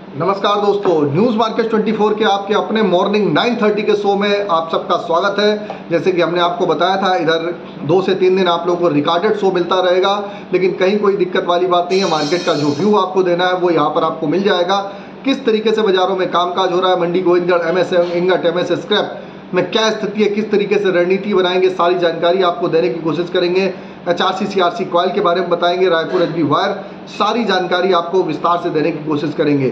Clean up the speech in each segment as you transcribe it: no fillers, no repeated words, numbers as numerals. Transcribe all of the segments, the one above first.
नमस्कार दोस्तों, news market 24 के आपके अपने मॉर्निंग 9:30 के शो में आप सबका स्वागत है। जैसे कि हमने आपको बताया था, इधर 2 से 3 दिन आप लोगों को रिकॉर्डेड शो मिलता रहेगा, लेकिन कहीं कोई दिक्कत वाली बात नहीं है। मार्केट का जो व्यू आपको देना है वो यहाँ पर आपको मिल जाएगा। किस तरीके से बाजारों में कामकाज हो रहा है, Mandi Gobindgarh, MS ingot, MS scrap में क्या स्थिति है, किस तरीके से रणनीति बनाएंगे, सारी जानकारी आपको देने की कोशिश करेंगे। HRC CRC कॉइल के बारे में बताएंगे, रायपुर HB वायर, सारी जानकारी आपको विस्तार से देने की कोशिश करेंगे।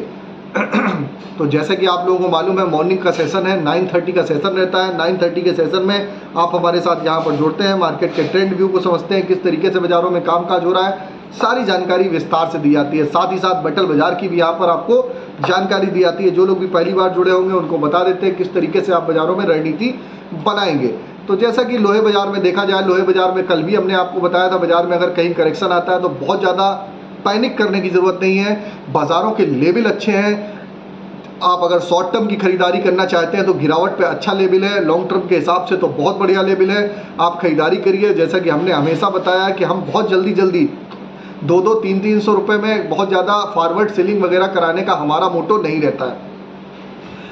तो जैसे कि आप लोगों को मालूम है, मॉर्निंग का सेशन है, 9:30 का सेशन रहता है। 9:30 के सेशन में आप हमारे साथ यहाँ पर जुड़ते हैं, मार्केट के ट्रेंड व्यू को समझते हैं, किस तरीके से बाजारों में कामकाज हो रहा है, सारी जानकारी विस्तार से दी जाती है। साथ ही साथ बटल बाजार की भी यहाँ पर आपको जानकारी दी जाती है। जो लोग भी पहली बार जुड़े होंगे उनको बता देते हैं किस तरीके से आप बाजारों में रणनीति बनाएंगे। तो जैसा कि लोहे बाजार में देखा जाए, लोहे बाजार में कल भी हमने आपको बताया था, बाजार में अगर कहीं करेक्शन आता है तो बहुत ज़्यादा पैनिक करने की ज़रूरत नहीं है। बाज़ारों के लेवल अच्छे हैं। आप अगर शॉर्ट टर्म की खरीदारी करना चाहते हैं तो गिरावट पे अच्छा लेवल है, लॉन्ग टर्म के हिसाब से तो बहुत बढ़िया लेवल है। आप खरीदारी करिए। जैसा कि हमने हमेशा बताया कि हम बहुत जल्दी 2-2, 300 रुपये में बहुत ज़्यादा फॉरवर्ड सेलिंग वगैरह कराने का हमारा मोटो नहीं रहता है।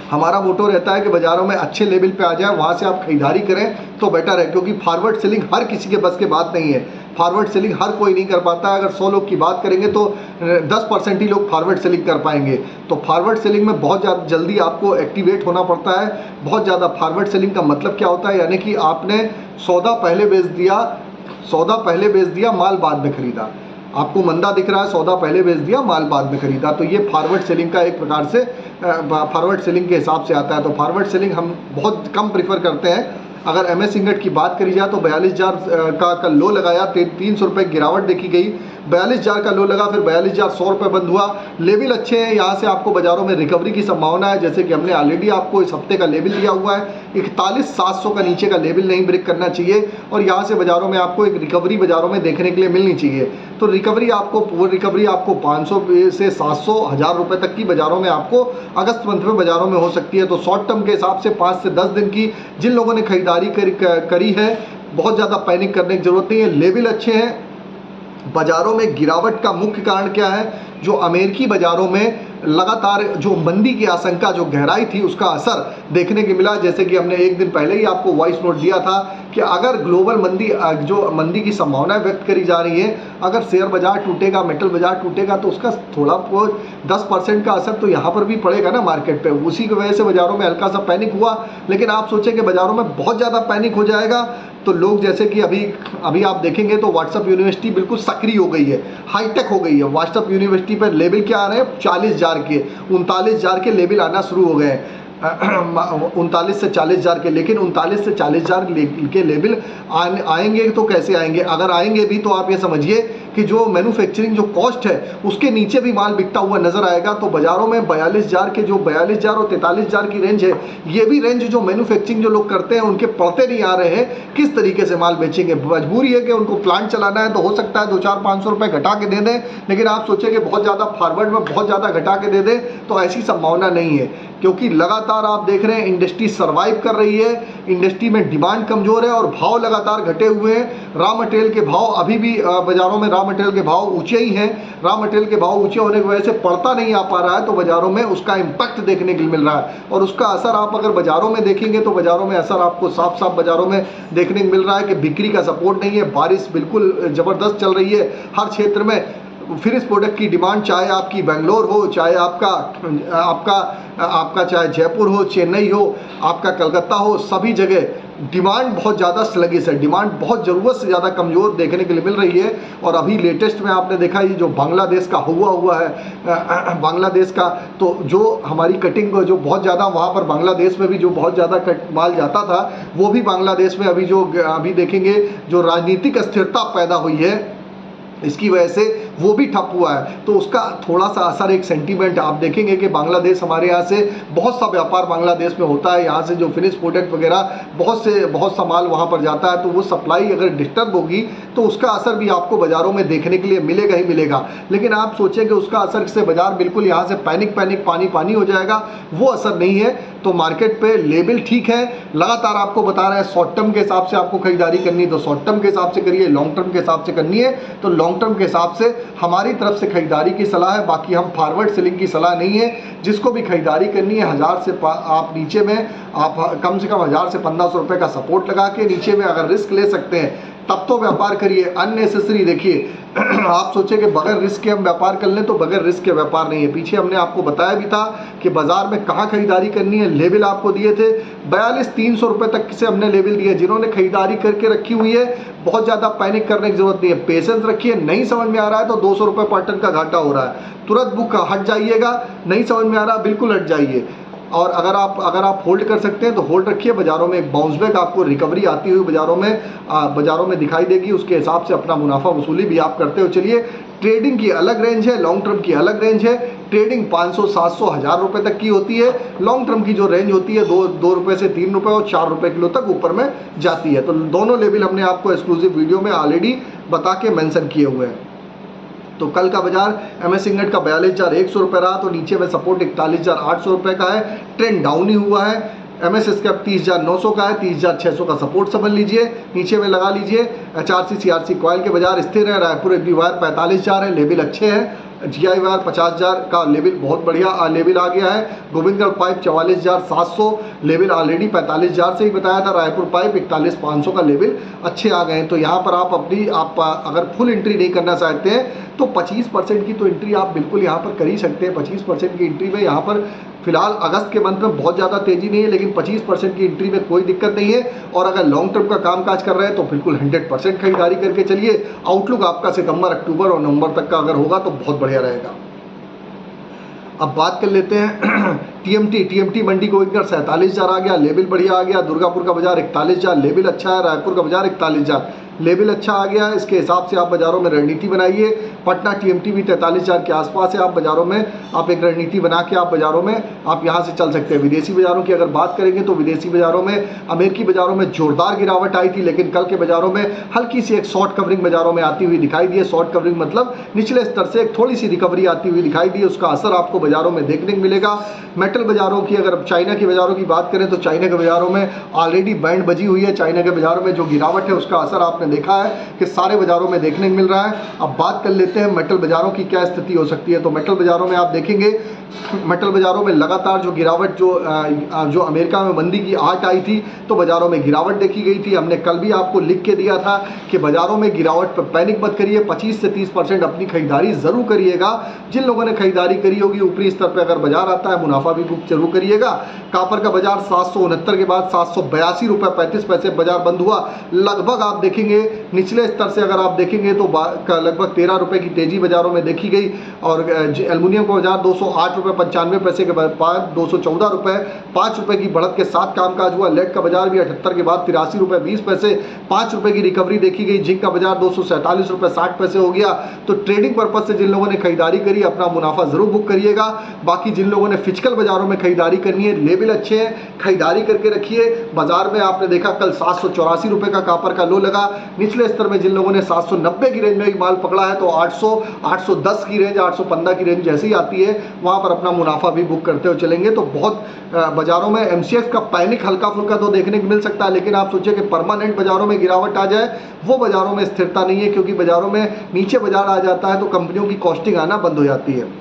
हमारा मोटो रहता है कि बाज़ारों में अच्छे लेवल पे आ जाए, वहाँ से आप खरीदारी करें तो बेटर है, क्योंकि फॉरवर्ड सेलिंग हर किसी के बस के बात नहीं है। फॉरवर्ड सेलिंग हर कोई नहीं कर पाता है। अगर 100 लोग की बात करेंगे तो 10% ही लोग फॉरवर्ड सेलिंग कर पाएंगे। तो फॉरवर्ड सेलिंग में बहुत ज़्यादा जल्दी आपको एक्टिवेट होना पड़ता है। बहुत ज़्यादा फॉरवर्ड सेलिंग का मतलब क्या होता है, यानी कि आपने सौदा पहले बेच दिया, माल बाद में खरीदा। आपको मंदा दिख रहा है, सौदा पहले बेच दिया, माल बाद में खरीदा। तो ये फॉरवर्ड सेलिंग का एक प्रकार से फॉरवर्ड सेलिंग के हिसाब से आता है। तो फॉरवर्ड सेलिंग हम बहुत कम प्रीफर करते हैं। अगर एमएस इंगट की बात करी जाए तो 42,000 का लो लगाया, 300 रुपये गिरावट देखी गई। 42,000 का लो लगा, फिर 42,100 रुपये बंद हुआ। लेवल अच्छे हैं, यहाँ से आपको बाजारों में रिकवरी की संभावना है। जैसे कि हमने ऑलरेडी आपको इस हफ्ते का लेवल दिया हुआ है, 41,700 का नीचे का लेवल नहीं ब्रेक करना चाहिए, और यहाँ से बाजारों में आपको एक रिकवरी बाजारों में देखने के लिए मिलनी चाहिए। तो रिकवरी आपको 500 से 700, 1,000 रुपये तक की बाजारों में आपको अगस्त मंथ में बाजारों में हो सकती है। तो शॉर्ट टर्म के हिसाब से 5 से 10 दिन की जिन लोगों ने खरीदारी करी है, बहुत ज़्यादा पैनिक करने की जरूरत नहीं है। लेवल अच्छे हैं। बाजारों में गिरावट का मुख्य कारण क्या है, जो अमेरिकी बाजारों में लगातार जो मंदी की आशंका, जो गहराई थी, उसका असर देखने को मिला। जैसे कि हमने एक दिन पहले ही आपको वॉइस नोट दिया था कि अगर ग्लोबल मंदी की संभावना व्यक्त करी जा रही है, अगर शेयर बाजार टूटेगा, मेटल बाजार टूटेगा, तो उसका थोड़ा बहुत 10% का असर तो यहाँ पर भी पड़ेगा ना मार्केट पे। उसी की वजह से बाजारों में हल्का सा पैनिक हुआ। लेकिन आप सोचें कि बाजारों में बहुत ज़्यादा पैनिक हो जाएगा तो लोग, जैसे कि अभी आप देखेंगे तो व्हाट्सएप यूनिवर्सिटी बिल्कुल सक्रिय हो गई है, हाईटेक हो गई है। व्हाट्सएप यूनिवर्सिटी पर लेवल क्या आ रहे हैं, 40,000 के, 39,000 के लेवल आना शुरू हो गए हैं। 39 से 40,000 के, लेकिन 39 से 40,000 के लेवल आएंगे तो कैसे आएंगे? अगर आएंगे भी तो आप ये समझिए कि जो मैन्युफैक्चरिंग जो कॉस्ट है उसके नीचे भी माल बिकता हुआ नजर आएगा। तो बाजारों में 42,000 के, जो 42,000 और 43,000 की रेंज है, ये भी रेंज जो मैन्युफैक्चरिंग जो लोग करते हैं उनके पड़ते नहीं आ रहे हैं। किस तरीके से माल बेचेंगे? मजबूरी है कि उनको प्लांट चलाना है, तो हो सकता है 200-500 रुपये घटा के दे दें, लेकिन आप सोचें कि बहुत ज़्यादा फॉरवर्ड में बहुत ज़्यादा घटा के दे दें, तो ऐसी संभावना नहीं है। क्योंकि लगातार आप देख रहे हैं इंडस्ट्री सर्वाइव कर रही है, इंडस्ट्री में डिमांड कमजोर है और भाव लगातार घटे हुए हैं। रॉ मटेरियल के भाव अभी भी बाजारों में रॉ मटेरियल के भाव ऊंचे ही हैं। रॉ मटेरियल के भाव ऊंचे होने की वजह से पड़ता नहीं आ पा रहा है, तो बाजारों में उसका इम्पैक्ट देखने को मिल रहा है। और उसका असर आप अगर बाजारों में देखेंगे तो बाजारों में असर आपको साफ साफ बाजारों में देखने को मिल रहा है कि बिक्री का सपोर्ट नहीं है। बारिश बिल्कुल ज़बरदस्त चल रही है हर क्षेत्र में। फिनिश प्रोडक्ट की डिमांड, चाहे आपकी बेंगलोर हो, चाहे आपका चाहे जयपुर हो, चेन्नई हो, आपका कलकत्ता हो, सभी जगह डिमांड बहुत ज़्यादा स्लगिश है। डिमांड बहुत ज़रूरत से ज़्यादा कमज़ोर देखने के लिए मिल रही है। और अभी लेटेस्ट में आपने देखा ये जो बांग्लादेश का हुआ है, बांग्लादेश का, तो जो हमारी कटिंग जो बहुत ज़्यादा वहाँ पर बांग्लादेश में भी जो बहुत ज़्यादा माल जाता था, वो भी बांग्लादेश में अभी देखेंगे जो राजनीतिक अस्थिरता पैदा हुई है, इसकी वजह से वो भी ठप हुआ है। तो उसका थोड़ा सा असर, एक सेंटीमेंट आप देखेंगे कि बांग्लादेश, हमारे यहाँ से बहुत सा व्यापार बांग्लादेश में होता है। यहाँ से जो फिनिश प्रोडक्ट वगैरह बहुत सा माल वहाँ पर जाता है, तो वो सप्लाई अगर डिस्टर्ब होगी तो उसका असर भी आपको बाज़ारों में देखने के लिए मिलेगा ही मिलेगा। लेकिन आप सोचें कि उसका असर से बाज़ार बिल्कुल यहाँ से पैनिक पानी हो जाएगा, वो असर नहीं है। तो मार्केट पे लेवल ठीक है। लगातार आपको बता रहे हैं शॉर्ट टर्म के हिसाब से आपको खरीदारी करनी है तो शॉर्ट टर्म के हिसाब से करिए, लॉन्ग टर्म के हिसाब से करनी है तो लॉन्ग टर्म के हिसाब से हमारी तरफ से खरीदारी की सलाह है, बाकी हम फॉरवर्ड सेलिंग की सलाह नहीं है। जिसको भी खरीदारी करनी है 1000 से आप नीचे में आप कम से कम 1000 से 1500 रुपये का सपोर्ट लगा के नीचे में अगर रिस्क ले सकते हैं तब तो व्यापार करिए। अननेसेसरी देखिए आप सोचे कि बगैर रिस्क के हम व्यापार कर लें, तो बगैर रिस्क के व्यापार नहीं है। पीछे हमने आपको बताया भी था कि बाजार में कहाँ खरीदारी करनी है, लेवल आपको दिए थे 42-300 रुपये तक से हमने लेवल दिए। जिन्होंने खरीदारी करके रखी हुई है बहुत ज़्यादा पैनिक करने की जरूरत नहीं है, पेशेंस रखिए। नहीं समझ में आ रहा है तो 200 रुपये पर टन का घाटा हो रहा है, तुरंत बुक हट जाइएगा। नहीं समझ में आ रहा बिल्कुल हट जाइए। और अगर आप होल्ड कर सकते हैं तो होल्ड रखिए। बाजारों में एक बाउंस बैक आपको रिकवरी आती हुई बाजारों में दिखाई देगी, उसके हिसाब से अपना मुनाफा वसूली भी आप करते हो चलिए। ट्रेडिंग की अलग रेंज है, लॉन्ग टर्म की अलग रेंज है। ट्रेडिंग 500, 700, 1000 रुपये तक की होती है। लॉन्ग टर्म की जो रेंज होती है 2 रुपये से 3 रुपये और 4 रुपये किलो तक ऊपर में जाती है। तो दोनों लेवल हमने आपको एक्सक्लूसिव वीडियो में ऑलरेडी बता के मेंशन किए हुए हैं। तो कल का बाजार MS इंगट का 42,100 रुपये रहा, तो नीचे में सपोर्ट 41,800 रुपये का है। ट्रेंड डाउन ही हुआ है। MS स्क्रैप 30,900 का है, 30,600 का सपोर्ट समझ लीजिए, नीचे में लगा लीजिए। HRC CRC कॉयल के बाजार स्थिर है। रायपुर एग्री वायर 45,000 है, लेवल अच्छे हैं। GI वायर 50,000 का लेवल बहुत बढ़िया लेवल आ गया है। गोविंदगढ़ पाइप 44,700 लेवल ऑलरेडी 45,000 से ही बताया था। रायपुर पाइप 41,500 का लेवल अच्छे आ गए हैं। तो यहाँ पर आप अगर फुल एंट्री नहीं करना चाहते हैं तो 25% की तो एंट्री आप बिल्कुल यहाँ पर कर ही सकते हैं। 25% की एंट्री में यहाँ पर फिलहाल अगस्त के मंथ में बहुत ज़्यादा तेज़ी नहीं है, लेकिन 25% की एंट्री में कोई दिक्कत नहीं है। और अगर लॉन्ग टर्म का कामकाज कर रहे हैं तो बिल्कुल 100% खरीदारी करके चलिए। आउटलुक आपका सितंबर, अक्टूबर और नवंबर तक का अगर होगा तो बहुत बढ़िया रहेगा। अब बात कर लेते हैं TMT मंडी को लेकर 47,000 आ गया, लेवल बढ़िया आ गया। दुर्गापुर का बाजार 41,000, लेवल अच्छा है। रायपुर का बाजार 41,000, लेवल अच्छा आ गया है। इसके हिसाब से आप बाजारों में रणनीति बनाइए। पटना TMT भी 43,000 के आसपास है। आप बाजारों में आप एक रणनीति बना के आप बाजारों में आप यहाँ से चल सकते हैं। विदेशी बाजारों की अगर बात करेंगे तो विदेशी बाजारों में अमेरिकी बाजारों में जोरदार गिरावट आई थी, लेकिन कल के बाजारों में हल्की सी एक शॉर्ट कवरिंग बाजारों में आती हुई दिखाई दी है। शॉर्ट कवरिंग मतलब निचले स्तर से एक थोड़ी सी रिकवरी आती हुई दिखाई दी है, उसका असर आपको बाजारों में देखने को मिलेगा। मेटल बाजारों की अगर चाइना के बाजारों की बात करें तो चाइना के बाजारों में ऑलरेडी बैंड बजी हुई है। चाइना के बाजारों में जो गिरावट है उसका असर आपने देखा है कि सारे बाजारों में देखने को मिल रहा है। अब बात कर लेते हैं मेटल बाजारों की क्या स्थिति हो सकती है। तो मेटल बाजारों में आप देखेंगे मेटल बाजारों में लगातार जो गिरावट जो अमेरिका में मंदी की आहट आई थी तो बाजारों में गिरावट देखी गई थी। हमने कल भी आपको लिख के दिया था कि बाजारों में गिरावट पर पैनिक मत करिए, 25 से 30% अपनी खरीदारी जरूर करिएगा। जिन लोगों ने खरीदारी करी होगी ऊपरी स्तर पर अगर बाजार आता है मुनाफा भी बुक जरूर करिएगा। कापर का बाजार 769 के बाद 782 रुपये 35 पैसे बाजार बंद हुआ। लगभग आप देखेंगे निचले स्तर से अगर आप देखेंगे तो लगभग 13 रुपये की तेजी बाजारों में देखी गई। और एल्युमिनियम का बाजार 208 रुपये 95 पैसे के बाद 214 रुपये 5 रुपये की बढ़त के साथ कामकाज हुआ। लेड का बाजार भी 78 के बाद 83 रुपये 20 पैसे 5 रुपये की रिकवरी देखी गई। जिंक का बाजार 247 रुपये 60 पैसे हो गया। तो ट्रेडिंग पर्पज से जिन लोगों ने खरीदारी करी अपना मुनाफा जरूर बुक करिएगा। बाकी जिन लोगों ने फिजिकल बाजारों में खरीदारी करनी है लेवल अच्छे हैं, खरीदारी करके रखिए। बाजार में आपने देखा कल 784 रुपये का कापर का लो लगा। निचले स्तर में जिन लोगों ने 790 की रेंज में एक माल पकड़ा है तो 800, 810 की रेंज, 815 की रेंज जैसी आती है वहां पर अपना मुनाफा भी बुक करते हुए चलेंगे। तो बहुत बाजारों में MCX का पैनिक हल्का फुल्का तो देखने को मिल सकता है, लेकिन आप सोचिए कि परमानेंट बाजारों में गिरावट आ जाए वो बाजारों में स्थिरता नहीं है, क्योंकि बाजारों में नीचे बाजार आ जाता है तो कंपनियों की कॉस्टिंग आना बंद हो जाती है।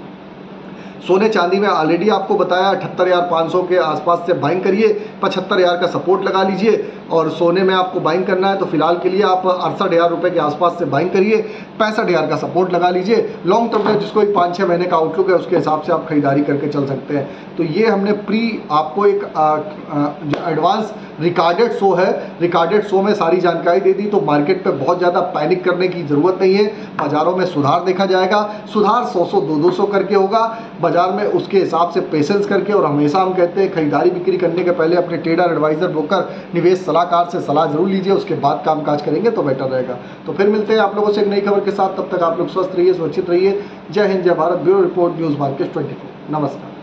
सोने चांदी में ऑलरेडी आपको बताया 78,500 के आसपास से बाइंग करिए, 75,000 का सपोर्ट लगा लीजिए। और सोने में आपको बाइंग करना है तो फिलहाल के लिए आप 68,000 रुपये के आसपास से बाइंग करिए, 65,000 का सपोर्ट लगा लीजिए। लॉन्ग टर्म में जिसको एक 5-6 महीने का आउटलुक है उसके हिसाब से आप खरीदारी करके चल सकते हैं। तो ये हमने आपको एक एडवांस रिकॉर्डेड शो है, रिकॉर्डेड शो में सारी जानकारी दे दी। तो मार्केट पे बहुत ज़्यादा पैनिक करने की ज़रूरत नहीं है। बाज़ारों में सुधार देखा जाएगा, सुधार 100-100, 200 करके होगा बाजार में, उसके हिसाब से पेशेंस करके। और हमेशा हम कहते हैं खरीदारी बिक्री करने के पहले अपने ट्रेडर, एडवाइज़र, ब्रोकर, निवेश सलाहकार से सलाह जरूर लीजिए, उसके बाद कामकाज करेंगे तो बेटर रहेगा। तो फिर मिलते हैं आप लोगों से एक नई खबर के साथ। तब तक आप लोग स्वस्थ रहिए, सुरक्षित रहिए। जय हिंद, जय Bharat. Bureau report, news market 24। नमस्कार।